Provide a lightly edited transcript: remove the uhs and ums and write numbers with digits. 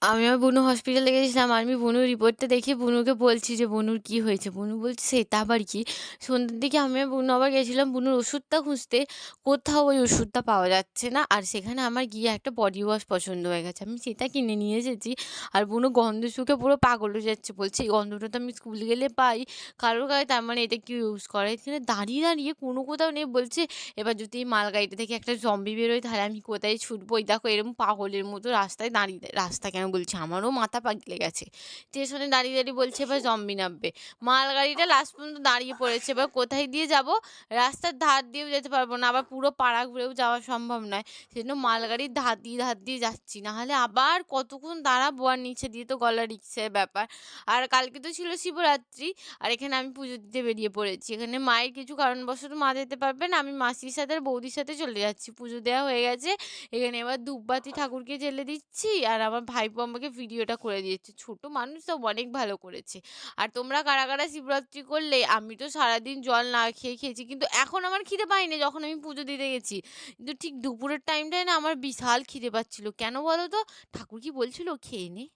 আমি আমার বুনু হসপিটালে গেছিলাম। আমি বুনুর রিপোর্টটা দেখে বুনুকে বলছি যে, "বুনুর কি হয়েছে?" বুনু বলছে, "সেটা আবার কি?" সন্ধ্যের দিকে আমি আর বুনু আবার গেছিলাম বুনুর ওষুধটা খুঁজতে। কোথাও ওই ওষুধটা পাওয়া যাচ্ছে না। আর সেখানে আমার গিয়ে একটা বডি ওয়াশ পছন্দ হয়ে গেছে। আমি সেটা কিনে নিয়ে এসেছি। আর বুনু গন্ধ শুঁকে পুরো পাগল হয়ে যাচ্ছে। বলছে, "এই গন্ধটা তো আমি স্কুল গেলে পাই। কারোর গায়ে তার মানে এটা কেউ ইউজ করে?" এখানে দাঁড়িয়ে, দাঁড়িয়ে কোনো কোথাও নেই বলছে, "এবার যদি এই মালগাড়িটা থেকে একটা জম্বি বেরোয় তাহলে আমি কোথায় ছুটবো?" এই দেখো এরকম পাগলের মতো রাস্তায় দাঁড়িয়ে রাস্তা কেন বলছি, আমারও মাথা পাগলে গেছে। স্টেশনে দাঁড়িয়ে, দাঁড়িয়ে বলছে এবার জম্বি নামবে। মালগাড়িটা লাস্ট পর্যন্ত দাঁড়িয়ে পড়েছে। এবার কোথায় দিয়ে যাবো? রাস্তার ধার দিয়েও যেতে পারবো না। আবার পুরো পাড়া ঘুরেও যাওয়া সম্ভব নয়। সেজন্য মালগাড়ির ধার দিয়ে, ধার দিয়ে যাচ্ছি। নাহলে আবার কতক্ষণ দাঁড়াবো আর নিচে দিয়ে তো গলা রিস্কের ব্যাপার। আর কালকে তো ছিল শিবরাত্রি। আর এখানে আমি পুজো দিতে বেরিয়ে পড়েছি। এখানে মায়ের কিছু কারণবশত মা যেতে পারবে না। আমি মাসির সাথে আর বৌদির সাথে চলে যাচ্ছি। পুজো দেওয়া হয়ে গেছে। এখানে এবার ধূপবাতি ঠাকুরকে জ্বেলে দিচ্ছি। আর আমার ভাইপো আমাকে ভিডিওটা করে দিয়েছে। ছোট মানুষ তো অনেক ভালো করেছে। আর তোমরা কারা, কারা শিবরাত্রি করলে? আমি তো সারাদিন জল না খেয়ে খেয়েছি। কিন্তু এখন আমার খিদে পায়নি যখন আমি পুজো দিতে গেছি। কিন্তু ঠিক দুপুরের টাইমটায় না আমার বিশাল খিদে পাচ্ছিল। কেন বলো তো? ঠাকুর কি বলছিল, "খেয়ে নে।"